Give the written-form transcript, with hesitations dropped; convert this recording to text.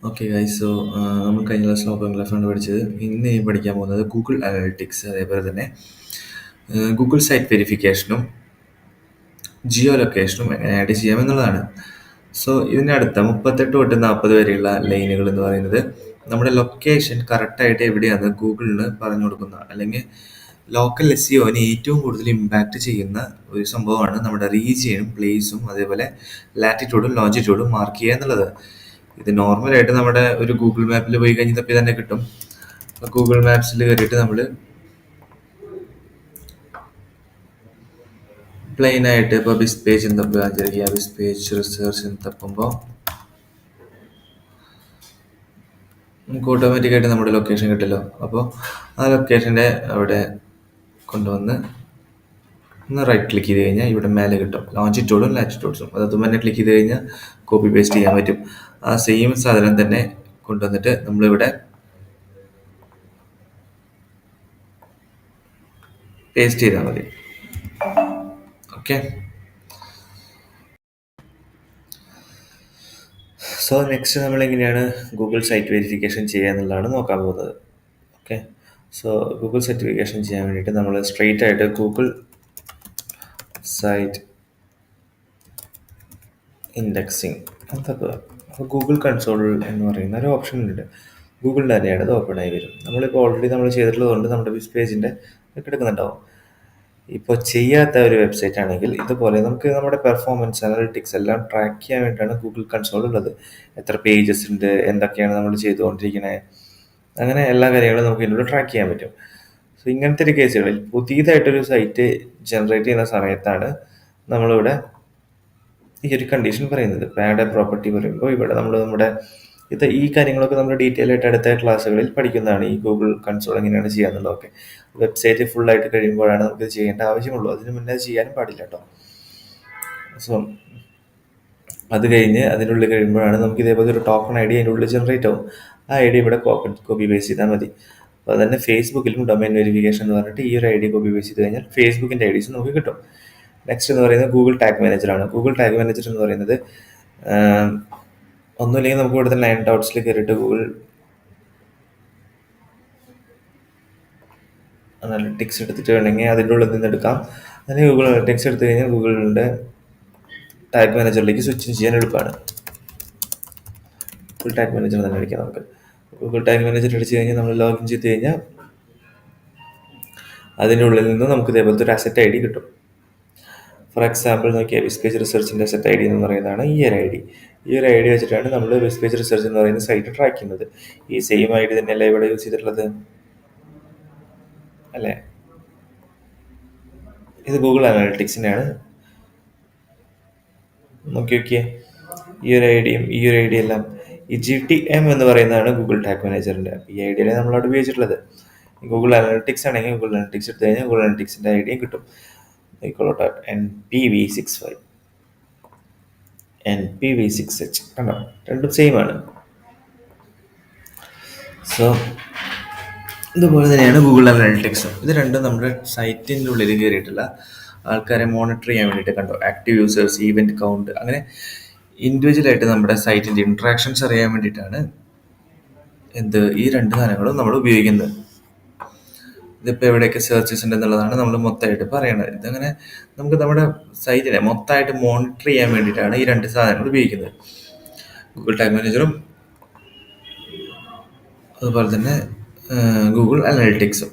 Okay guys, so നമ്മൾ കഴിഞ്ഞ ക്ലാസ്സിൽ ഓപ്പൺ ഗ്രാഫാണ് പഠിച്ചത്. ഇന്ന് ഈ പഠിക്കാൻ പോകുന്നത് ഗൂഗിൾ അനലിറ്റിക്സ്, അതേപോലെ തന്നെ ഗൂഗിൾ സൈറ്റ് വെരിഫിക്കേഷനും ജിയോ ലൊക്കേഷനും എങ്ങനെ ആഡ് ചെയ്യാമെന്നുള്ളതാണ്. സോ ഇതിനടുത്ത 38 തൊട്ട് 40 വരെയുള്ള ലൈനുകൾ എന്ന് പറയുന്നത് നമ്മുടെ ലൊക്കേഷൻ കറക്റ്റായിട്ട് എവിടെയാണ് ഗൂഗിളിന് പറഞ്ഞു കൊടുക്കുന്ന, അല്ലെങ്കിൽ ലോക്കൽ എസ് സിഒന് ഏറ്റവും കൂടുതൽ ഇമ്പാക്റ്റ് ചെയ്യുന്ന ഒരു സംഭവമാണ് നമ്മുടെ റീജിയനും പ്ലേസും അതേപോലെ ലാറ്റിറ്റ്യൂഡും ലോഞ്ചിറ്റ്യൂഡും മാർക്ക് ചെയ്യുക എന്നുള്ളത്. ഇത് നോർമലായിട്ട് നമ്മുടെ ഒരു ഗൂഗിൾ മാപ്പിൽ പോയി കഴിഞ്ഞ് തപ്പി തന്നെ കിട്ടും. ഗൂഗിൾ മാപ്സിൽ കയറിയിട്ട് നമ്മൾ പ്ലെയിൻ ആയിട്ട് ഇപ്പോൾ ബിസ് പേജ് എന്ന് തപ്പുക, ബിസ് പേജ് റിസർച്ച് എന്ന് തപ്പുമ്പോൾ നമുക്ക് ഓട്ടോമാറ്റിക്കായിട്ട് നമ്മുടെ ലൊക്കേഷൻ കിട്ടുമല്ലോ. അപ്പോൾ ആ ലൊക്കേഷൻ്റെ അവിടെ കൊണ്ടുവന്ന് ഒന്ന് റൈറ്റ് ക്ലിക്ക് ചെയ്ത് കഴിഞ്ഞാൽ ഇവിടെ മേലെ കിട്ടും ലോഞ്ചിറ്റ്യൂഡും ലാറ്റിറ്റ്യൂഡ്സും. അതും തന്നെ ക്ലിക്ക് ചെയ്ത് കഴിഞ്ഞാൽ കോപ്പി പേസ്റ്റ് ചെയ്യാൻ പറ്റും. ആ സെയിം സാധനം തന്നെ കൊണ്ടുവന്നിട്ട് നമ്മളിവിടെ പേസ്റ്റ് ചെയ്താൽ മതി. ഓക്കെ, സോ നെക്സ്റ്റ് നമ്മൾ എങ്ങനെയാണ് ഗൂഗിൾ സൈറ്റ് വെരിഫിക്കേഷൻ ചെയ്യുക എന്നുള്ളതാണ് നോക്കാൻ പോകുന്നത്. Okay, so Google site verification ചെയ്യാൻ വേണ്ടിയിട്ട് നമ്മൾ സ്ട്രെയിറ്റ് ആയിട്ട് ഗൂഗിൾ സൈറ്റ് ഇൻഡെക്സിങ് തപ്പുക. അപ്പോൾ ഗൂഗിൾ കൺസോൾ എന്ന് പറയുന്ന ഒരു ഓപ്ഷൻ ഉണ്ട്. ഗൂഗിളിൻ്റെ തന്നെയാണ് ഇത് ഓപ്പൺ ആയി വരും. നമ്മളിപ്പോൾ ഓൾറെഡി നമ്മൾ ചെയ്തിട്ടുള്ളത് കൊണ്ട് നമ്മുടെ ബിസ് പേജിൻ്റെ കിടക്കുന്നുണ്ടാവും. ഇപ്പോൾ ചെയ്യാത്ത ഒരു വെബ്സൈറ്റ് ആണെങ്കിൽ ഇതുപോലെ നമുക്ക് നമ്മുടെ പെർഫോമൻസ് അനലിറ്റിക്സ് എല്ലാം ട്രാക്ക് ചെയ്യാൻ വേണ്ടിയിട്ടാണ് ഗൂഗിൾ കൺസോൾ ഉള്ളത്. എത്ര പേജസ് ഉണ്ട്, എന്തൊക്കെയാണ് നമ്മൾ ചെയ്തുകൊണ്ടിരിക്കുന്നത്, അങ്ങനെ എല്ലാ കാര്യങ്ങളും നമുക്ക് ഇതിലൂടെ ട്രാക്ക് ചെയ്യാൻ പറ്റും. സോ ഇങ്ങനത്തെ ഒരു കേസുകളിൽ പുതിയതായിട്ടൊരു സൈറ്റ് ജനറേറ്റ് ചെയ്യുന്ന സമയത്താണ് നമ്മളിവിടെ ഈ ഒരു കണ്ടീഷൻ പറയുന്നത്. ആഡ് എ പ്രോപ്പർട്ടി പറയുമ്പോൾ ഇവിടെ നമ്മൾ നമ്മുടെ ഈ കാര്യങ്ങളൊക്കെ നമ്മൾ ഡീറ്റെയിൽ ആയിട്ട് അടുത്ത ക്ലാസ്സുകളിൽ പഠിക്കുന്നതാണ്. ഈ ഗൂഗിൾ കൺസോൾ എങ്ങനെയാണ് ചെയ്യാന്നുള്ളതൊക്കെ വെബ്സൈറ്റ് ഫുള്ളായിട്ട് കഴിയുമ്പോഴാണ് നമുക്ക് ചെയ്യേണ്ട ആവശ്യമുള്ളൂ. അതിന് മുന്നേ ചെയ്യാനും പാടില്ല കേട്ടോ. സോ അത് കഴിഞ്ഞ് അതിനുള്ളിൽ കഴിയുമ്പോഴാണ് നമുക്ക് ഇതേപോലെ ഒരു ടോക്കൺ ഐ ഡി അതിൻ്റെ ഉള്ളിൽ ജനറേറ്റ് ആവും. ആ ഐ ഡി ഇവിടെ കോപ്പി പേസ്റ്റ് ചെയ്താൽ മതി. അപ്പോൾ അതന്നെ ഫേസ്ബുക്കിലും ഡൊമൈൻ വെരിഫിക്കേഷൻ എന്ന് പറഞ്ഞിട്ട് ഈ ഒരു ഐ ഡി കോപ്പി പേസ്റ്റ് ചെയ്ത് കഴിഞ്ഞാൽ ഫേസ്ബുക്കിൻ്റെ ഐ ഡീസ് നമുക്ക് കിട്ടും. നെക്സ്റ്റ് എന്ന് പറയുന്നത് ഗൂഗിൾ ടാഗ് മാനേജറാണ്. ഗൂഗിൾ ടാഗ് മാനേജർ എന്ന് പറയുന്നത് ഒന്നുമില്ലെങ്കിൽ നമുക്ക് ഇവിടുത്തെ 9 ഡോട്ട്സിൽ കയറിയിട്ട് ഗൂഗിൾ അനലിറ്റിക്സ് എടുത്തിട്ട് വേണമെങ്കിൽ അതിൻ്റെ ഉള്ളിൽ നിന്ന് എടുക്കാം. അല്ലെങ്കിൽ ഗൂഗിൾ അനലിറ്റിക്സ് എടുത്തു കഴിഞ്ഞാൽ ഗൂഗിളിൻ്റെ ടാഗ് മാനേജറിലേക്ക് സ്വിച്ച് ചെയ്യാൻ എളുപ്പമാണ്. ഗൂഗിൾ ടാഗ് മാനേജർ തന്നെ അടിക്കാം നമുക്ക്. ഗൂഗിൾ ടാഗ് മാനേജർ അടിച്ചു കഴിഞ്ഞാൽ നമ്മൾ ലോഗിൻ ചെയ്ത് കഴിഞ്ഞാൽ അതിൻ്റെ ഉള്ളിൽ നിന്ന് നമുക്ക് ഇതേപോലത്തെ ഒരു അസറ്റ് ഐ ഡി കിട്ടും. ഫോർ എക്സാമ്പിൾ നോക്കിയാൽ ബിസ്പേജ് റിസർച്ചിൻ്റെ അസറ്റ് ഐ ഡി എന്ന് പറയുന്നതാണ് ഈ ഒരു ഐ ഡി. ഈ ഒരു ഐ ഡി വെച്ചിട്ടാണ് നമ്മൾ ബിസ്പേജ് റിസർച്ച് എന്ന് പറയുന്ന സൈറ്റ് ട്രാക്ക് ചെയ്യുന്നത്. ഈ സെയിം ഐ ഡി തന്നെയല്ല ഇവിടെ യൂസ് ചെയ്തിട്ടുള്ളത് അല്ലേ? ഇത് ഗൂഗിൾ അനലിറ്റിക്സിൻ്റെയാണ്. നോക്കിയേ, ഈ ഒരു ഐ ഡിയും ഈ ഒരു ഐ ഡി എല്ലാം ഈ GTM എന്ന് പറയുന്നതാണ് ഗൂഗിൾ ടാഗ് മാനേജറിൻ്റെ. ഈ ഐ ഡിയിലാണ് നമ്മളവിടെ ഉപയോഗിച്ചിട്ടുള്ളത്. ഗൂഗിൾ അനലിറ്റിക്സ് ആണെങ്കിൽ ഗൂഗിൾ അനലിറ്റിക്സ് എടുത്തു കഴിഞ്ഞാൽ ഗൂഗിൾ അനലിറ്റിക്സിൻ്റെ ഐ ഡിയും കിട്ടും. NPV65 NPV6H കണ്ടോ, രണ്ടും സെയിം ആണ്. സോ ഇതുപോലെ തന്നെയാണ് ഗൂഗിൾ അനലിറ്റിക്സും. ഇത് രണ്ടും നമ്മുടെ സൈറ്റിൻ്റെ ഉള്ളിൽ കയറിയിട്ടുള്ള ആൾക്കാരെ മോണിറ്റർ ചെയ്യാൻ വേണ്ടിയിട്ട് കണ്ടോ, ആക്റ്റീവ് യൂസേഴ്സ്, ഈവൻറ്റ് കൗണ്ട്, അങ്ങനെ ഇൻഡിവിജ്വലായിട്ട് നമ്മുടെ സൈറ്റിൻ്റെ ഇൻട്രാക്ഷൻസ് അറിയാൻ വേണ്ടിയിട്ടാണ് ഈ രണ്ട് സാധനങ്ങളും നമ്മൾ ഉപയോഗിക്കുന്നത്. ഇതിപ്പോൾ എവിടെയൊക്കെ സെർച്ചസ് ഉണ്ടെന്നുള്ളതാണ് നമ്മൾ മൊത്തമായിട്ട് പറയണത്. ഇതങ്ങനെ നമുക്ക് നമ്മുടെ സൈറ്റിനെ മൊത്തമായിട്ട് മോണിറ്റർ ചെയ്യാൻ വേണ്ടിയിട്ടാണ് ഈ രണ്ട് സാധനങ്ങൾ ഉപയോഗിക്കുന്നത്. ഗൂഗിൾ ടാഗ് മാനേജറും അതുപോലെ തന്നെ ഗൂഗിൾ അനലിറ്റിക്സും.